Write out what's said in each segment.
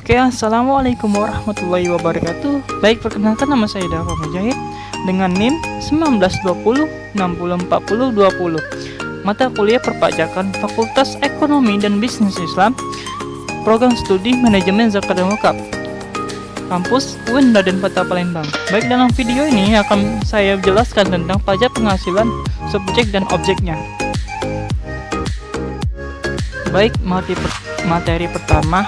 Oke, assalamualaikum warahmatullahi wabarakatuh. Baik, perkenalkan nama saya Dafa Mujahid dengan NIM 1920604020. Mata kuliah perpajakan Fakultas Ekonomi dan Bisnis Islam, Program Studi Manajemen Zakat dan Wakaf, Kampus UIN Raden Patah Palembang. Baik, dalam video ini akan saya jelaskan tentang pajak penghasilan, subjek dan objeknya. Baik, materi pertama,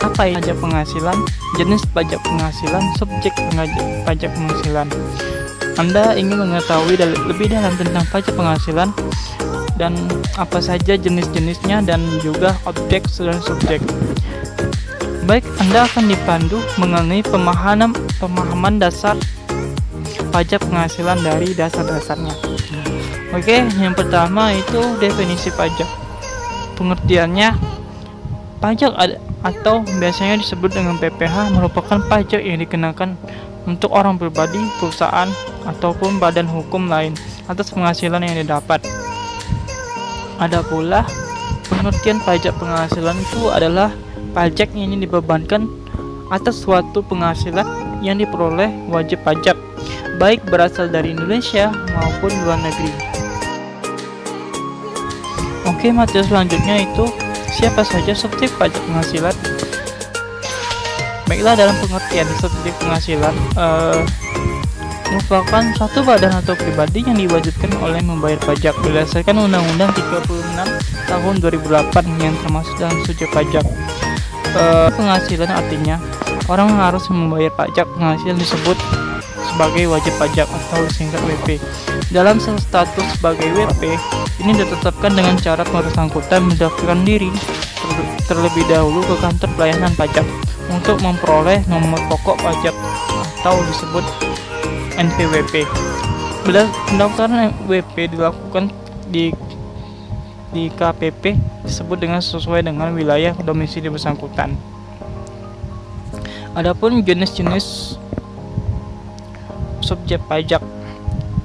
apa ya pajak penghasilan, jenis pajak penghasilan, subjek pajak penghasilan. Anda ingin mengetahui lebih dalam tentang pajak penghasilan dan apa saja jenis-jenisnya dan juga objek dan subjek. Baik, Anda akan dipandu mengenai pemahaman dasar pajak penghasilan dari dasar-dasarnya. Oke, yang pertama itu definisi pajak. Pengertiannya, pajak atau biasanya disebut dengan PPh merupakan pajak yang dikenakan untuk orang pribadi, perusahaan, ataupun badan hukum lain atas penghasilan yang didapat. Ada pula pengertian pajak penghasilan itu adalah pajak yang dibebankan atas suatu penghasilan yang diperoleh wajib pajak, baik berasal dari Indonesia maupun luar negeri. Oke, materi selanjutnya itu siapa saja subjek pajak penghasilan. Baiklah, dalam pengertian subjek penghasilan merupakan satu badan atau pribadi yang diwajibkan oleh membayar pajak berdasarkan Undang-Undang 36 tahun 2008 yang termasuk dalam subjek pajak. Penghasilan artinya orang harus membayar pajak penghasilan disebut sebagai wajib pajak atau singkat WP. Dalam status sebagai WP, ini ditetapkan dengan cara bersangkutan mendaftarkan diri terlebih dahulu ke kantor pelayanan pajak untuk memperoleh nomor pokok pajak atau disebut NPWP. Pendaftaran WP dilakukan di KPP disebut dengan sesuai dengan wilayah domisili bersangkutan. Adapun jenis-jenis subjek pajak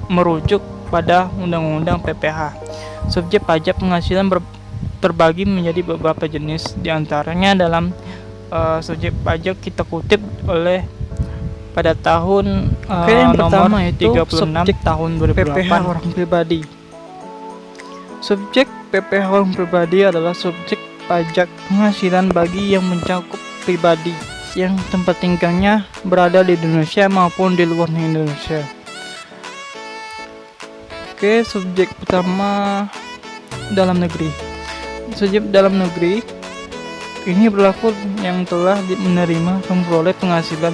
merujuk pada Undang-Undang PPh. Subjek pajak penghasilan terbagi menjadi beberapa jenis, diantaranya dalam subjek pajak kita kutip oleh pada tahun yang pertama itu 36 tahun 2008 PPh orang pribadi. Subjek PPh orang pribadi adalah subjek pajak penghasilan bagi yang mencakup pribadi yang tempat tinggalnya berada di Indonesia maupun di luar Indonesia. Oke, subjek pertama dalam negeri. Subjek dalam negeri ini berlaku yang telah menerima memperoleh penghasilan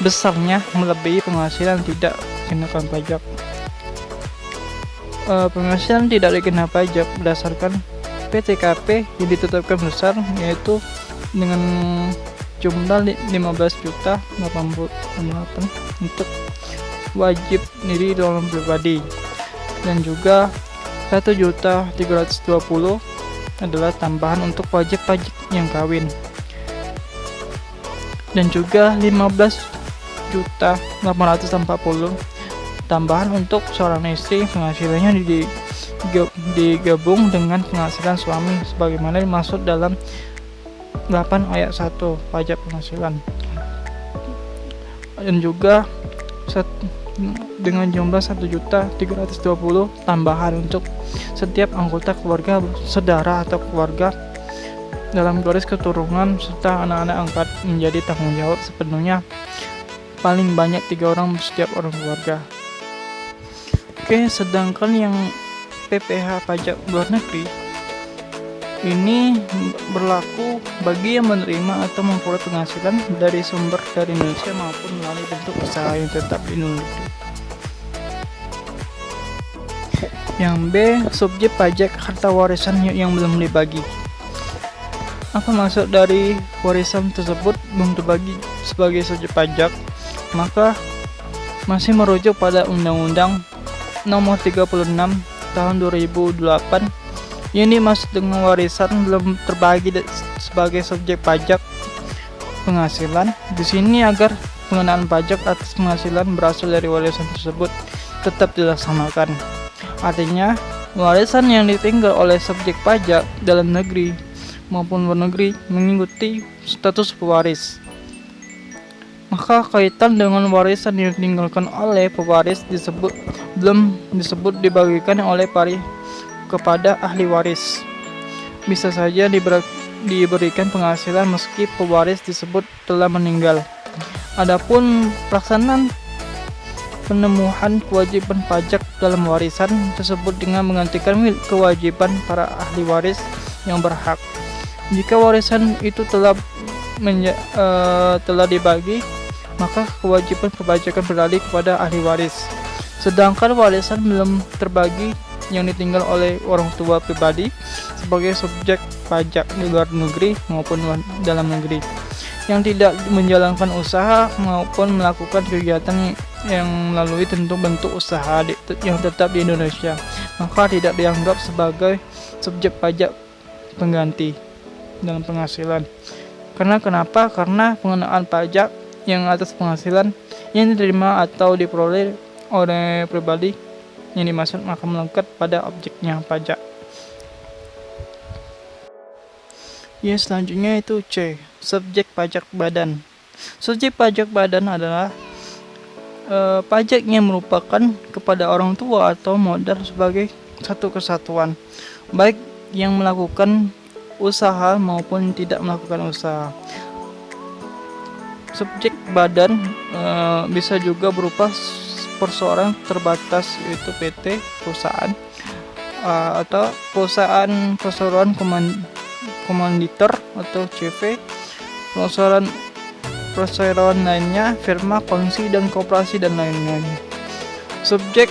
besarnya melebihi penghasilan tidak dikenakan pajak. Penghasilan tidak dikenakan pajak berdasarkan PTKP yang ditetapkan besar, yaitu dengan jumlah 15.088 untuk wajib diri dalam pribadi, dan juga 1.320.000 adalah tambahan untuk wajib pajak yang kawin, dan juga 15.840 tambahan untuk seorang istri penghasilannya digabung dengan penghasilan suami sebagaimana dimaksud dalam 8 ayat 1 pajak penghasilan, dan juga dengan jumlah 1.320 tambahan untuk setiap anggota keluarga, saudara atau keluarga dalam garis keturunan serta anak-anak angkat menjadi tanggung jawab sepenuhnya paling banyak 3 orang setiap orang keluarga. Oke, sedangkan yang PPh pajak luar negeri ini berlaku bagi yang menerima atau memperoleh penghasilan dari sumber dari Indonesia maupun melalui bentuk usaha yang tetap di luar negeri. Yang B, subjek pajak harta warisan yang belum dibagi. Apa maksud dari warisan tersebut belum dibagi sebagai subjek pajak? Maka masih merujuk pada Undang-Undang Nomor 36 Tahun 2008 yang dimaksud dengan warisan belum terbagi sebagai subjek pajak penghasilan. Di sini agar pengenaan pajak atas penghasilan berasal dari warisan tersebut tetap dilaksanakan. Artinya, warisan yang ditinggal oleh subjek pajak dalam negeri maupun luar negeri mengikuti status pewaris. Maka kaitan dengan warisan yang ditinggalkan oleh pewaris belum disebut dibagikan oleh kepada ahli waris. Bisa saja diberikan penghasilan meski pewaris disebut telah meninggal. Adapun pelaksanaan pemenuhan kewajiban pajak dalam warisan tersebut dengan menggantikan kewajiban para ahli waris yang berhak. Jika warisan itu telah dibagi, maka kewajiban perpajakan beralih kepada ahli waris. Sedangkan warisan belum terbagi yang ditinggal oleh orang tua pribadi sebagai subjek pajak di luar negeri maupun dalam negeri yang tidak menjalankan usaha maupun melakukan kegiatan yang melalui bentuk usaha yang tetap di Indonesia, maka tidak dianggap sebagai subjek pajak pengganti dalam penghasilan. Kenapa? Karena pengenaan pajak yang atas penghasilan yang diterima atau diperoleh oleh pribadi yang dimaksud maka melekat pada objeknya pajak. Selanjutnya itu C, subjek pajak badan. Subjek pajak badan adalah pajak yang merupakan kepada orang tua atau modal sebagai satu kesatuan, baik yang melakukan usaha maupun tidak melakukan usaha. Subjek badan bisa juga berupa perseroan terbatas, yaitu PT, perusahaan, atau perusahaan perseroan komanditer atau CV, perseroan lainnya, firma, kongsi, dan koperasi, dan lain-lain. Subjek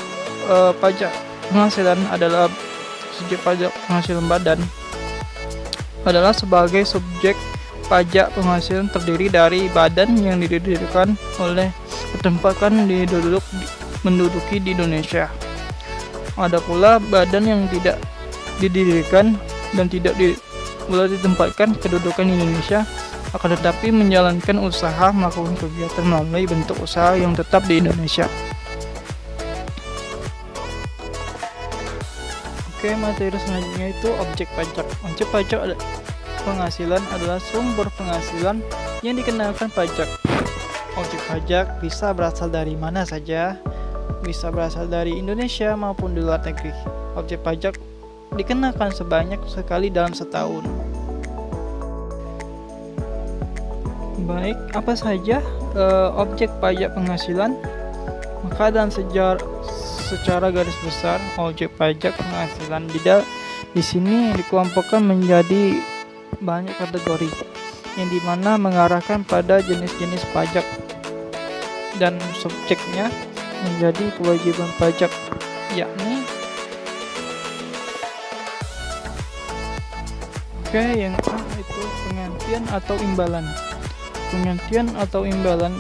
pajak penghasilan adalah subjek pajak penghasilan badan adalah sebagai subjek pajak penghasilan terdiri dari badan yang didirikan oleh ditempatkan menduduki di Indonesia. Ada pula badan yang tidak didirikan dan tidak ditempatkan kedudukan di Indonesia, akan tetapi menjalankan usaha melakukan kegiatan melalui bentuk usaha yang tetap di Indonesia. Oke, materi selanjutnya itu objek pajak. Objek pajak penghasilan adalah sumber penghasilan yang dikenakan pajak. Objek pajak bisa berasal dari mana saja, bisa berasal dari Indonesia maupun di luar negeri. Objek pajak dikenakan sebanyak sekali dalam setahun. Baik, apa saja objek pajak penghasilan? Maka dalam secara garis besar, objek pajak penghasilan di sini dikelompokkan menjadi banyak kategori yang dimana mengarahkan pada jenis-jenis pajak dan subjeknya menjadi kewajiban pajak, yakni yang A itu penggantian atau imbalan. Penggantian atau imbalan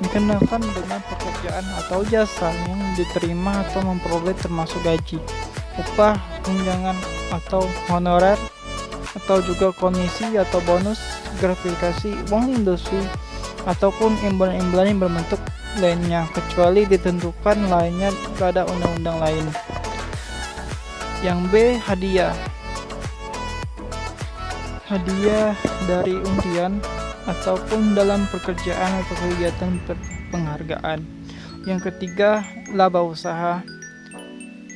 dikenakan dengan pekerjaan atau jasa yang diterima atau memperoleh, termasuk gaji, upah, tunjangan atau honorer, atau juga komisi atau bonus, gratifikasi, uang industri, ataupun imbalan-imbalan yang berbentuk lainnya, kecuali ditentukan lainnya pada undang-undang lain. Yang B, hadiah. Hadiah dari undian ataupun dalam pekerjaan atau kegiatan penghargaan. Yang ketiga, laba usaha.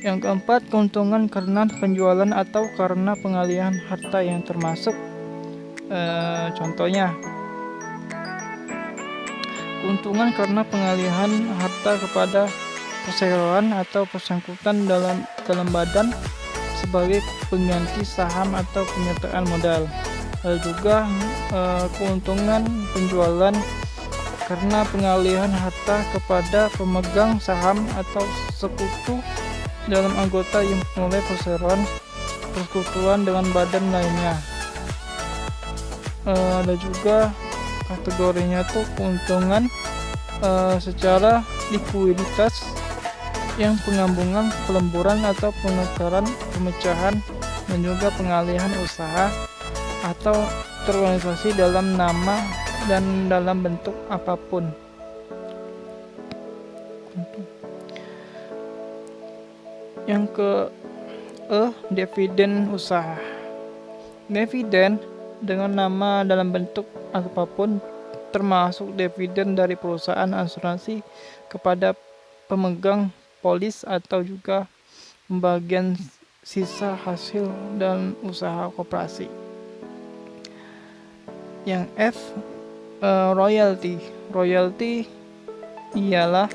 Yang keempat, keuntungan karena penjualan atau karena pengalihan harta yang termasuk contohnya keuntungan karena pengalihan harta kepada perseroan atau bersangkutan dalam badan sebagai pengganti saham atau penyertaan modal. Lalu juga keuntungan penjualan karena pengalihan harta kepada pemegang saham atau sekutu dalam anggota yang memulai persekutuan dengan badan lainnya. Ada juga kategorinya tuh keuntungan secara likuiditas yang penggabungan pelemburan atau penukaran, pemecahan, dan juga pengalihan usaha atau terorganisasi dalam nama dan dalam bentuk apapun. Yang ke dividen usaha. Dividen dengan nama dalam bentuk apapun, termasuk dividen dari perusahaan asuransi kepada pemegang polis atau juga pembagian sisa hasil dan usaha koperasi. Yang F, royalti. Royalti ialah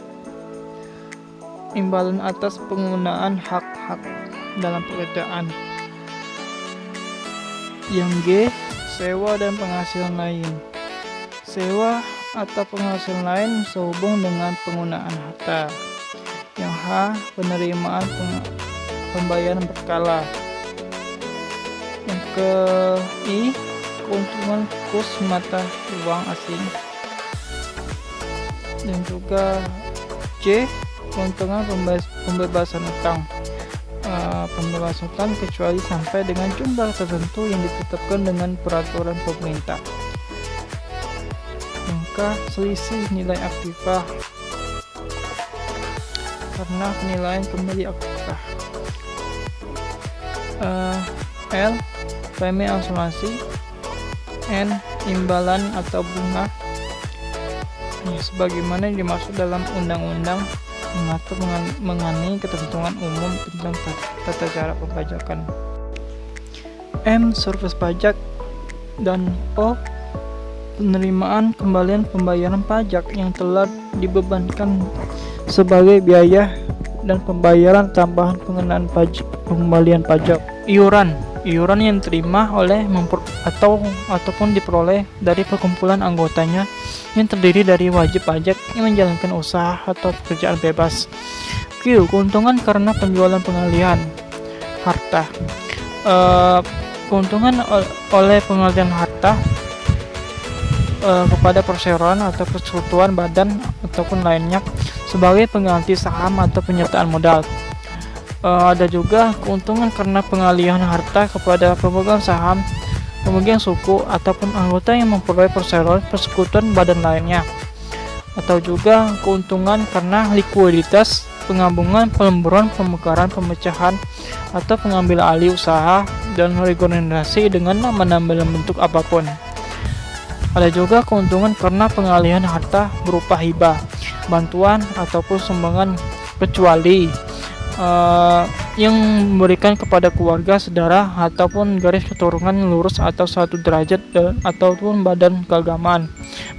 imbalan atas penggunaan hak-hak dalam pekerjaan. Yang G, sewa dan penghasilan lain. Sewa atau penghasilan lain sehubung dengan penggunaan harta. Yang H, penerimaan pembayaran berkala. Yang ke I, keuntungan kurs mata uang asing. Dan juga J, keuntungan pembebasan utang. Pembebasan utang kecuali sampai dengan jumlah tertentu yang ditetapkan dengan peraturan pemerintah. Maka selisih nilai aktiva karena penilaian kembali aktiva. L, premi asuransi. N, imbalan atau bunga, sebagaimana dimaksud dalam undang-undang mengatur mengenai ketentuan umum tentang tata cara perpajakan. M, surplus pajak. Dan O, penerimaan kembalian pembayaran pajak yang telah dibebankan sebagai biaya dan pembayaran tambahan pengenaan pajak, pengembalian pajak. Iuran yang diterima oleh ataupun diperoleh dari perkumpulan anggotanya yang terdiri dari wajib pajak yang menjalankan usaha atau pekerjaan bebas. Q, keuntungan karena penjualan pengalihan harta. Keuntungan oleh pengalihan harta kepada perseroan atau persekutuan badan ataupun lainnya sebagai pengganti saham atau penyertaan modal. Ada juga keuntungan karena pengalihan harta kepada pemegang saham, pemegang suku, ataupun anggota yang memperoleh perseroan persekutuan badan lainnya. Atau juga keuntungan karena likuiditas, penggabungan, pelemburan, pemekaran, pemecahan, atau pengambil alih usaha dan reorganisasi dengan menambah bentuk apapun. Ada juga keuntungan karena pengalihan harta berupa hibah, bantuan, ataupun sumbangan kecuali yang memberikan kepada keluarga, saudara, ataupun garis keturunan lurus atau satu derajat ataupun badan keagamaan,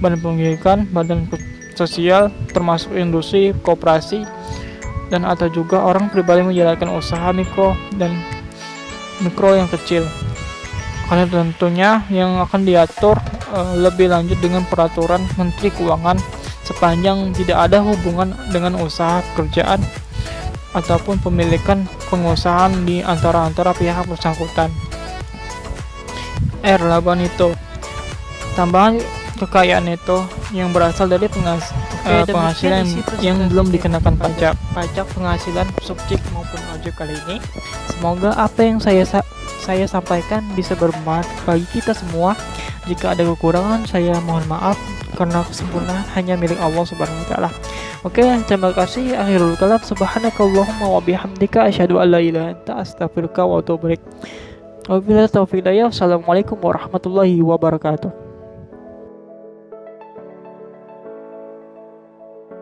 badan pendidikan, badan sosial, termasuk industri, koperasi, dan atau juga orang pribadi menjalankan usaha mikro yang kecil. Karena tentunya yang akan diatur lebih lanjut dengan peraturan Menteri Keuangan sepanjang tidak ada hubungan dengan usaha pekerjaan ataupun pemilikan pengusahaan di antara pihak bersangkutan. R, laba neto. Tambahan kekayaan neto yang berasal dari penghasilan yang belum dikenakan pajak. Pajak penghasilan subjek maupun objek kali ini. Semoga apa yang saya sampaikan bisa bermanfaat bagi kita semua. Jika ada kekurangan, saya mohon maaf karena kesempurnaan hanya milik Allah Subhanahu wa taala. Oke, terima kasih. Akhirul kalam, subhanakallahumma wa bihamdika asyhadu an la ilaha illa anta astaghfiruka wa atubu ilaik. Wabillahi taufiq hidayah. Wassalamualaikum warahmatullahi wabarakatuh.